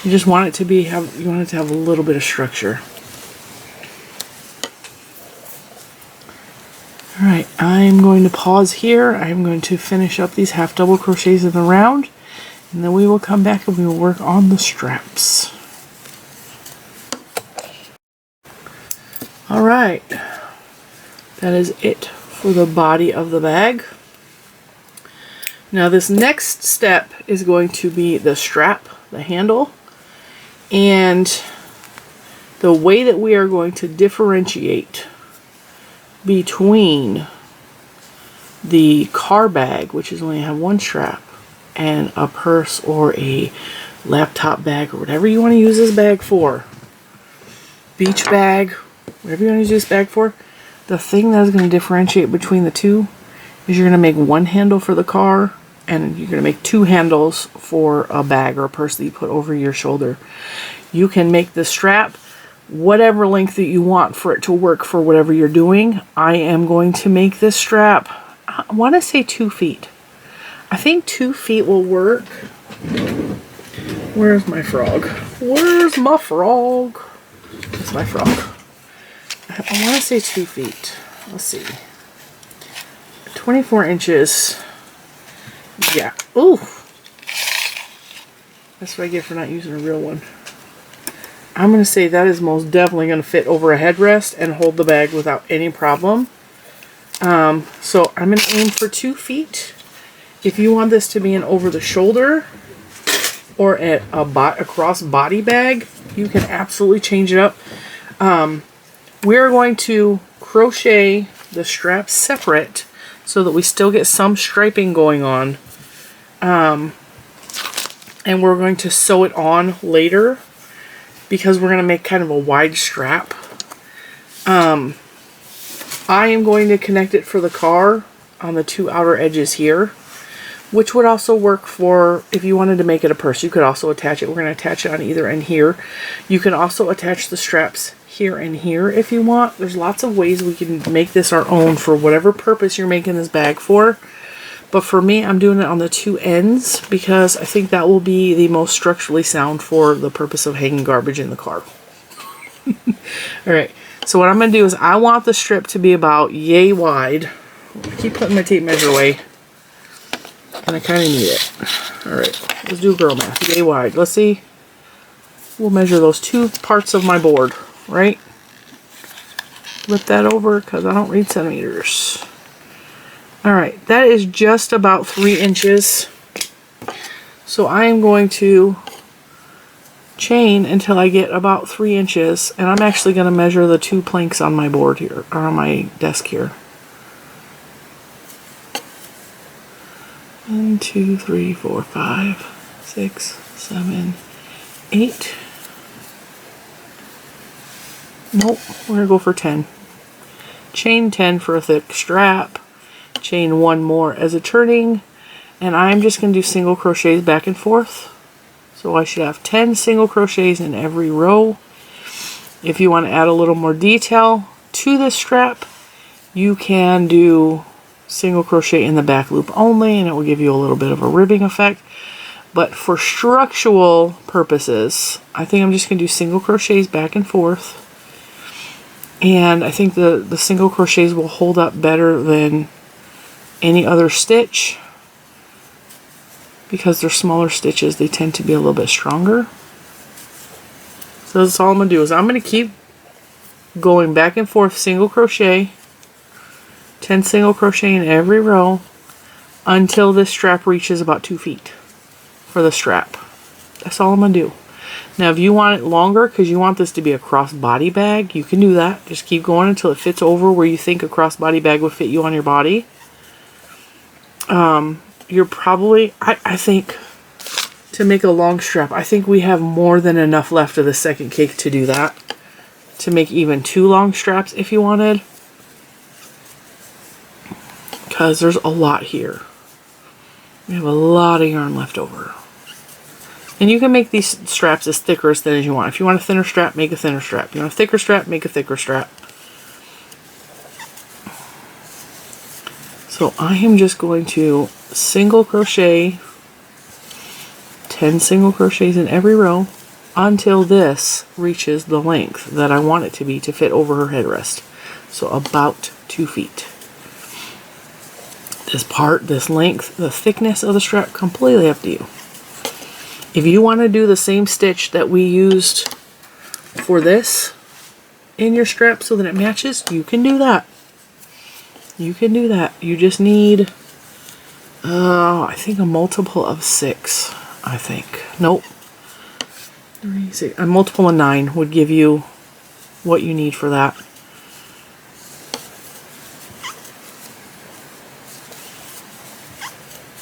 you just want it to be, you want it to have a little bit of structure. Alright, I'm going to pause here. I'm going to finish up these half double crochets in the round, and then we will come back and we will work on the straps. Alright, that is it for the body of the bag. Now this next step is going to be the strap, the handle, and the way that we are going to differentiate between the car bag, which is only have one strap, and a purse or a laptop bag, or whatever you want to use this bag for, beach bag, whatever you want to use this bag for, the thing that is going to differentiate between the two is you're going to make one handle for the car, and you're going to make two handles for a bag or a purse that you put over your shoulder. You can make the strap whatever length that you want for it to work for whatever you're doing. I am going to make this strap, I want to say 2 feet. I think 2 feet will work. Where's my frog? Where's my frog? That's my frog. I want to say 2 feet. Let's see. 24 inches. Yeah. Ooh. That's what I get for not using a real one. I'm going to say that is most definitely going to fit over a headrest and hold the bag without any problem. So I'm going to aim for 2 feet. If you want this to be an over the shoulder or a cross body bag, you can absolutely change it up. We're going to crochet the straps separate so that we still get some striping going on. And we're going to sew it on later, because we're going to make kind of a wide strap. I am going to connect it for the car on the 2 outer edges here, which would also work for if you wanted to make it a purse. You could also attach it. We're going to attach it on either end here. You can also attach the straps here and here if you want. There's lots of ways we can make this our own for whatever purpose you're making this bag for. But for me, I'm doing it on the 2 ends because I think that will be the most structurally sound for the purpose of hanging garbage in the car. Alright, so what I'm going to do is I want the strip to be about yay wide. I keep putting my tape measure away, and I kind of need it. Alright, let's do girl math. Yay wide. Let's see. We'll measure those 2 parts of my board, right? Flip that over because I don't read centimeters. Alright, that is just about 3 inches. So I am going to chain until I get about 3 inches, and I'm actually going to measure the 2 planks on my board here, or on my desk here. 1, 2, 3, 4, 5, 6, 7, 8. Nope, we're going to go for 10. Chain 10 for a thick strap. Chain 1 more as a turning, and I'm just going to do single crochets back and forth. So I should have 10 single crochets in every row. If you want to add a little more detail to this strap, you can do single crochet in the back loop only, and it will give you a little bit of a ribbing effect. But for structural purposes, I think I'm just going to do single crochets back and forth. And I think the single crochets will hold up better than any other stitch, because they're smaller stitches. They tend to be a little bit stronger. So that's all I'm going to do is I'm going to keep going back and forth single crochet, 10 single crochet in every row until this strap reaches about 2 feet for the strap. That's all I'm going to do. Now if you want it longer because you want this to be a crossbody bag, you can do that. Just keep going until it fits over where you think a crossbody bag would fit you on your body. You're probably, I think, to make a long strap, I think we have more than enough left of the second cake to do that. to make even 2 long straps if you wanted, because there's a lot here. We have a lot of yarn left over. And you can make these straps as thick or as thin as you want. If you want a thinner strap, make a thinner strap. If you want a thicker strap, make a thicker strap. So I am just going to single crochet 10 single crochets in every row until this reaches the length that I want it to be to fit over her headrest. So about 2 feet. This part, this length, the thickness of the strap, completely up to you. If you want to do the same stitch that we used for this in your strap so that it matches, you can do that. You can do that. You just need, I think a multiple of 6. I think. Nope. 3, 6. A multiple of 9 would give you what you need for that.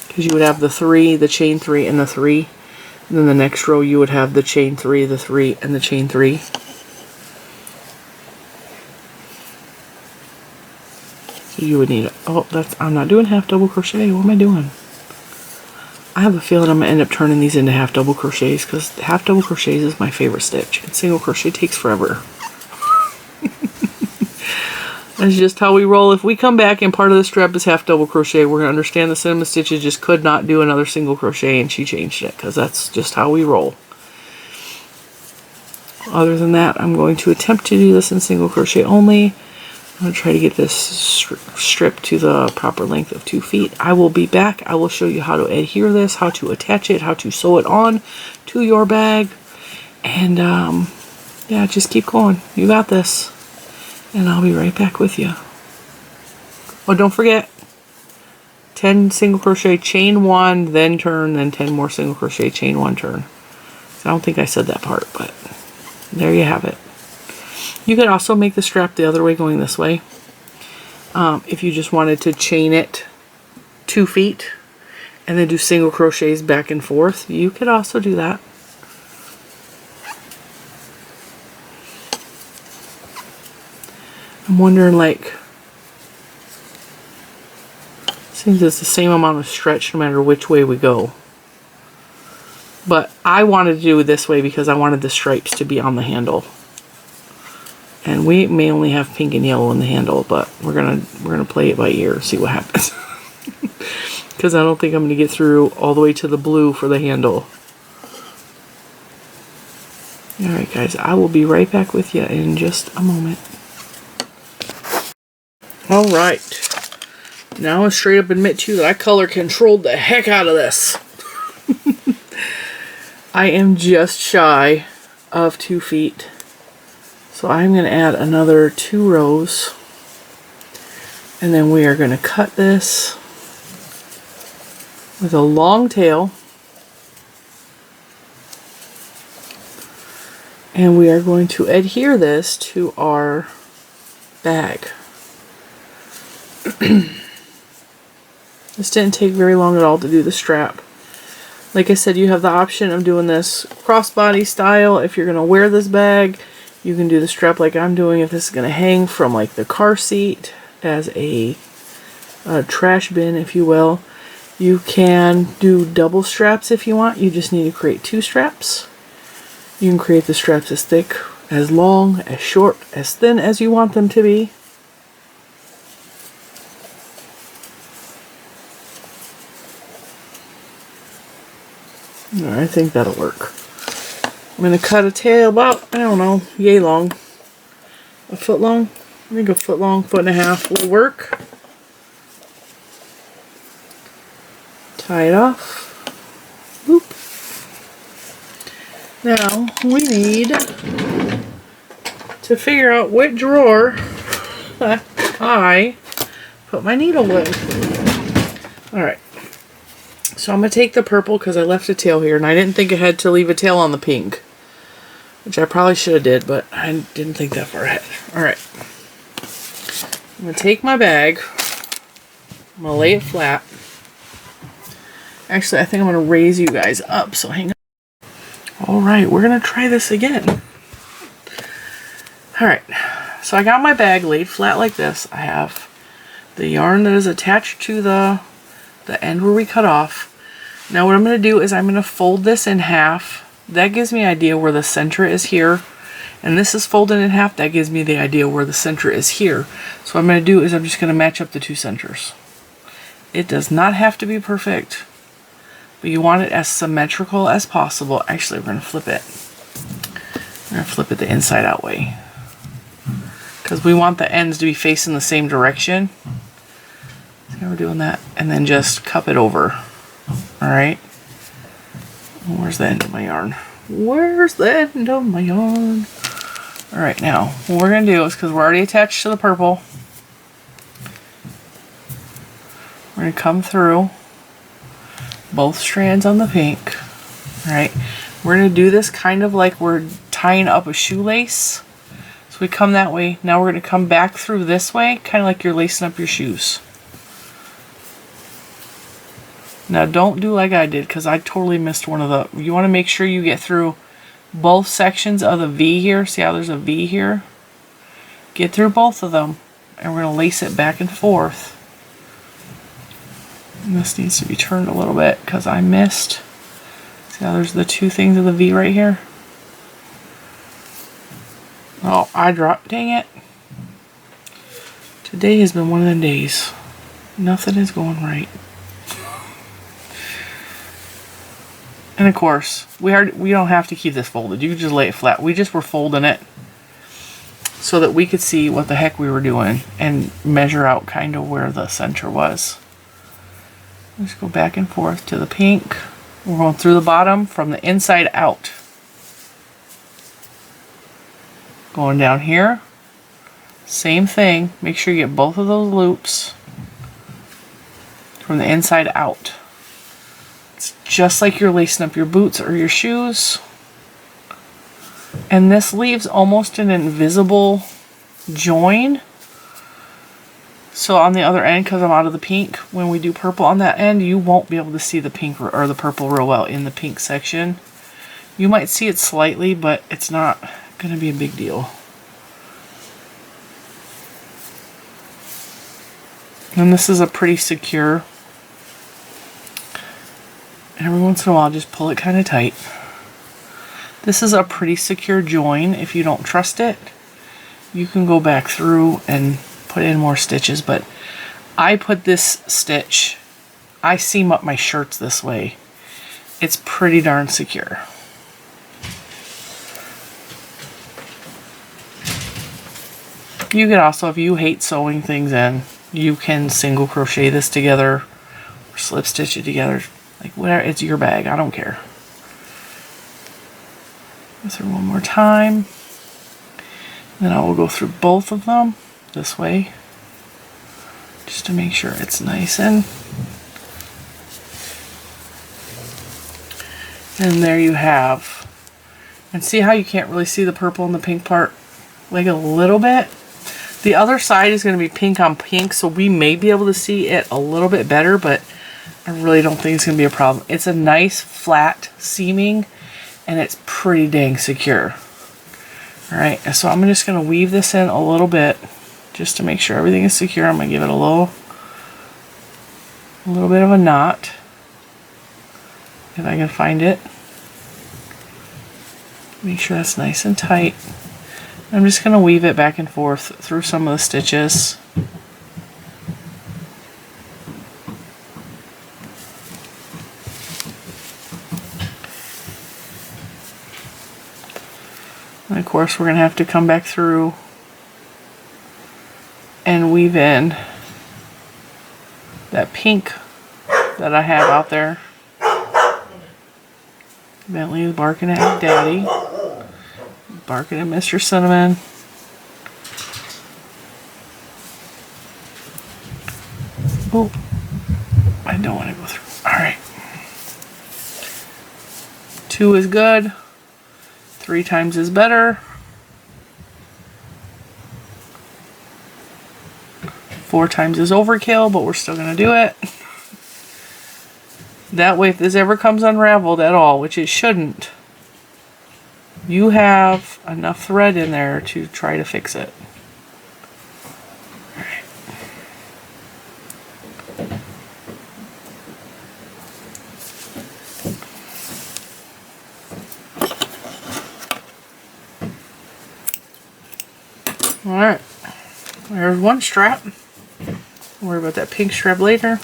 Because you would have the 3, the chain 3, and the 3. And then the next row you would have the chain 3, the 3, and the chain 3. So you would need, I'm not doing half double crochet. What am I doing? I have a feeling I'm going to end up turning these into half double crochets because half double crochets is my favorite stitch. And single crochet takes forever. That's just how we roll. If we come back and part of the strap is half double crochet, we're going to understand the Cinnamon Stitches just could not do another single crochet and she changed it because that's just how we roll. Other than that, I'm going to attempt to do this in single crochet only. I'm going to try to get this strip to the proper length of 2 feet. I will be back. I will show you how to adhere this, how to attach it, how to sew it on to your bag. And yeah, just keep going. You got this. And I'll be right back with you. Oh, don't forget, 10 single crochet, chain 1, then turn, then 10 more single crochet, chain 1, turn. I don't think I said that part, but there you have it. You could also make the strap the other way going this way. If you just wanted to chain it 2 feet and then do single crochets back and forth, you could also do that. I'm wondering, like, seems it's the same amount of stretch no matter which way we go. But I wanted to do it this way because I wanted the stripes to be on the handle. And we may only have pink and yellow in the handle, but we're gonna play it by ear, see what happens. Because I don't think I'm gonna get through all the way to the blue for the handle. Alright guys, I will be right back with you in just a moment. Alright, now I'll straight up admit to you that I color controlled the heck out of this. I am just shy of 2 feet. So I'm going to add another 2 rows. And then we are going to cut this with a long tail. And we are going to adhere this to our bag. This didn't take very long at all to do the strap. Like I said, you have the option of doing this crossbody style. If you're going to wear this bag, you can do the strap like I'm doing. If this is going to hang from like the car seat as a trash bin, if you will. You can do double straps if you want. You just need to create 2 straps. You can create the straps as thick, as long, as short, as thin as you want them to be. I think that'll work. I'm going to cut a tail about, I don't know, yay long. A foot long? I think a foot long, 1.5 will work. Tie it off. Boop. Now, we need to figure out what drawer I put my needle in. Alright. So I'm going to take the purple because I left a tail here and I didn't think ahead to leave a tail on the pink. Which I probably should have did, but I didn't think that far ahead. Alright. I'm going to take my bag. I'm going to lay it flat. Actually, I think I'm going to raise you guys up, so hang on. Alright, we're going to try this again. Alright, so I got my bag laid flat like this. I have the yarn that is attached to the end where we cut off. Now what I'm going to do is I'm going to fold this in half. That gives me an idea where the center is here. And this is folded in half. That gives me the idea where the center is here. So what I'm going to do is I'm just going to match up the two centers. It does not have to be perfect, but you want it as symmetrical as possible. Actually, we're going to flip it. We're going to flip it the inside out way, because we want the ends to be facing the same direction. See how we're doing that? And then just cup it over. Alright. Where's the end of my yarn? Where's the end of my yarn? Alright, now what we're going to do is, because we're already attached to the purple, we're going to come through both strands on the pink. Alright. We're going to do this kind of like we're tying up a shoelace. So we come that way. Now we're going to come back through this way, kind of like you're lacing up your shoes. Now don't do like I did, because I totally missed one of the... You want to make sure you get through both sections of the V here. See how there's a V here? Get through both of them. And we're going to lace it back and forth. And this needs to be turned a little bit, because I missed... See how there's the two things of the V right here? Oh, I dropped... Dang it. Today has been one of the days. Nothing is going right. And of course, we don't have to keep this folded. You can just lay it flat. We just were folding it so that we could see what the heck we were doing and measure out kind of where the center was. Let's go back and forth to the pink. We're going through the bottom from the inside out. Going down here. Same thing. Make sure you get both of those loops from the inside out. It's just like you're lacing up your boots or your shoes. And this leaves almost an invisible join. So on the other end, because I'm out of the pink, when we do purple on that end, you won't be able to see the pink or the purple real well in the pink section. You might see it slightly, but it's not going to be a big deal. And this is a pretty secure. Every once in a while, just pull it kind of tight. This is a pretty secure join. If you don't trust it, you can go back through and put in more stitches, but I put this stitch, I seam up my shirts this way. It's pretty darn secure. You can also, if you hate sewing things in, you can single crochet this together or slip stitch it together. Like whatever, it's your bag, I don't care. Go through one more time. Then I will go through both of them this way, just to make sure it's nice and there you have. And see how you can't really see the purple and the pink part? Like a little bit. The other side is going to be pink on pink, so we may be able to see it a little bit better, but I really don't think it's going to be a problem. It's a nice flat seaming, and it's pretty dang secure. Alright, so I'm just going to weave this in a little bit, just to make sure everything is secure. I'm going to give it a little bit of a knot, if I can find it. Make sure that's nice and tight. I'm just going to weave it back and forth through some of the stitches. And of course, we're going to have to come back through and weave in that pink that I have out there. Bentley is barking at Daddy. Barking at Mr. Cinnamon. Oh, I don't want to go through. Alright. 2 is good. 3 times is better. 4 times is overkill, but we're still going to do it. That way, if this ever comes unraveled at all, which it shouldn't, you have enough thread in there to try to fix it. Alright, there's one strap. Don't worry about that pink strap later.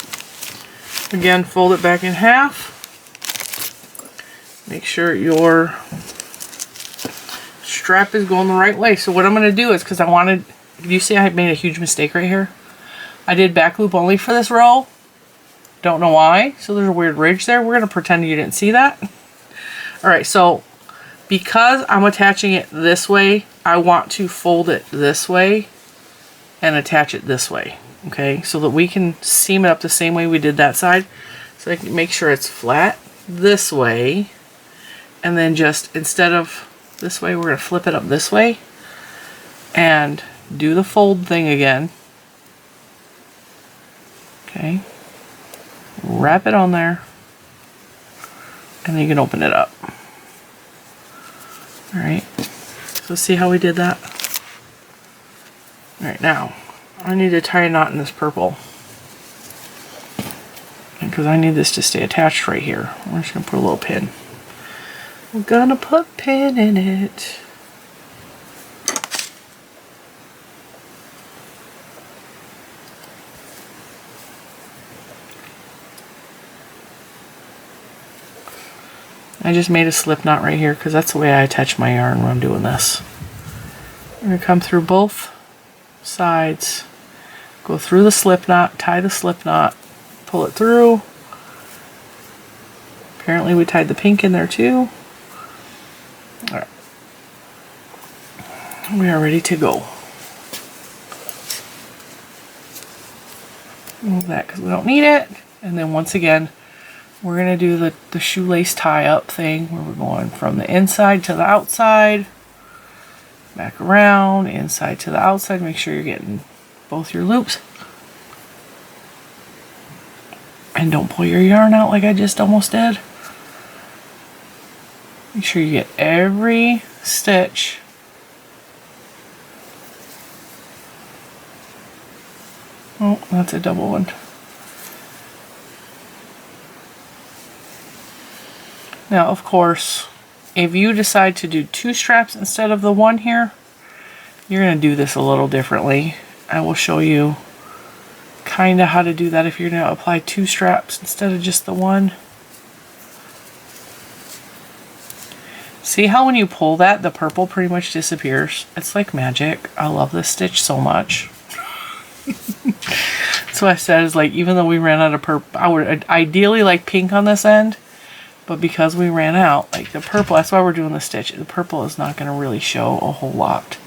Again, fold it back in half. Make sure your strap is going the right way. So what I'm going to do is, because I wanted, you see I made a huge mistake right here. I did back loop only for this row. Don't know why. So there's a weird ridge there. We're going to pretend you didn't see that. Alright, so because I'm attaching it this way, I want to fold it this way and attach it this way. Okay, so that we can seam it up the same way we did that side. So I can make sure it's flat this way. And then just, instead of this way, we're going to flip it up this way. And do the fold thing again. Okay. Wrap it on there. And then you can open it up. Alright. So see how we did that? Alright, now I need to tie a knot in this purple. Because I need this to stay attached right here. We're just going to put a little pin. We're going to put pin in it. I just made a slip knot right here because that's the way I attach my yarn when I'm doing this. I'm going to come through both sides, go through the slip knot, tie the slip knot, pull it through. Apparently we tied the pink in there too. Alright. We are ready to go. Move that because we don't need it. And then once again, we're going to do the shoelace tie-up thing where we're going from the inside to the outside, back around, inside to the outside. Make sure you're getting both your loops. And don't pull your yarn out like I just almost did. Make sure you get every stitch. Oh, that's a double one. Now, of course, if you decide to do 2 straps instead of the 1 here, you're going to do this a little differently. I will show you kind of how to do that if you're going to apply 2 straps instead of just the 1. See how when you pull that, the purple pretty much disappears? It's like magic. I love this stitch so much. That's what I said, is like, even though we ran out of purple, I would ideally like pink on this end. But because we ran out, like the purple, that's why we're doing the stitch. The purple is not going to really show a whole lot.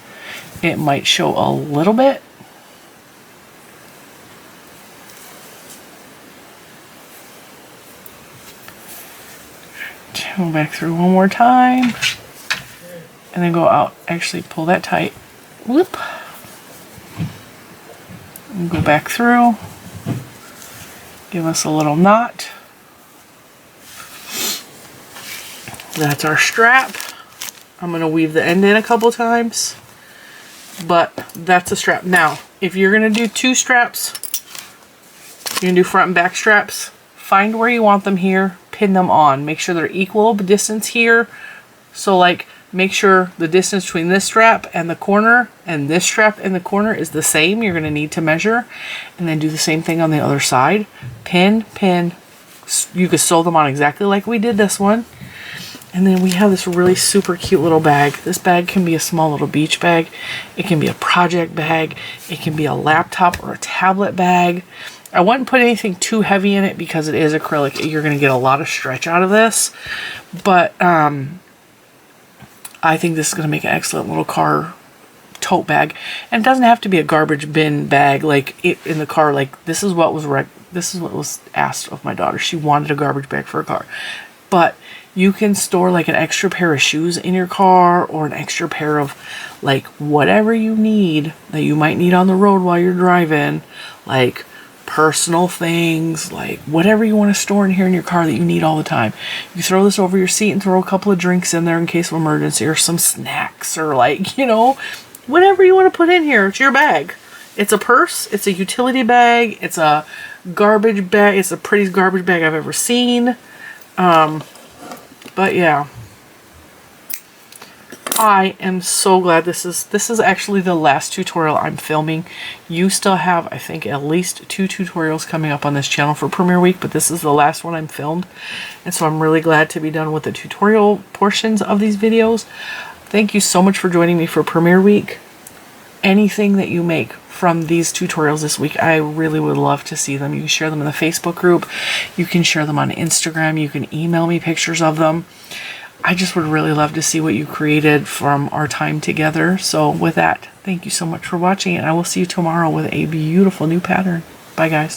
It might show a little bit. Go back through one more time. And then go out. Actually, pull that tight. Whoop. And go back through. Give us a little knot. That's our strap. I'm going to weave the end in a couple times, but that's a strap. Now, if you're going to do 2 straps, you're going to do front and back straps, find where you want them here, pin them on. Make sure they're equal distance here. So like, make sure the distance between this strap and the corner and this strap and the corner is the same. You're going to need to measure, and then do the same thing on the other side. Pin, pin. You could sew them on exactly like we did this one. And then we have this really super cute little bag. This bag can be a small little beach bag. It can be a project bag. It can be a laptop or a tablet bag. I wouldn't put anything too heavy in it because it is acrylic. You're going to get a lot of stretch out of this. But I think this is going to make an excellent little car tote bag. And it doesn't have to be a garbage bin bag like it in the car. Like this is what was asked of my daughter. She wanted a garbage bag for a car. But you can store like an extra pair of shoes in your car, or an extra pair of like whatever you need that you might need on the road while you're driving, like personal things, like whatever you want to store in here in your car that you need all the time. You throw this over your seat and throw a couple of drinks in there in case of emergency, or some snacks, or like, you know, whatever you want to put in here. It's your bag. It's a purse. It's a utility bag. It's a garbage bag. It's the prettiest garbage bag I've ever seen. But yeah, I am so glad this is actually the last tutorial I'm filming. You still have, I think, at least 2 tutorials coming up on this channel for Premiere Week, but this is the last one I'm filmed. And so I'm really glad to be done with the tutorial portions of these videos. Thank you so much for joining me for Premiere Week. Anything that you make from these tutorials this week, I really would love to see them. You can share them in the Facebook group. You can share them on Instagram. You can email me pictures of them. I just would really love to see what you created from our time together. So with that, thank you so much for watching, and I will see you tomorrow with a beautiful new pattern. Bye, guys.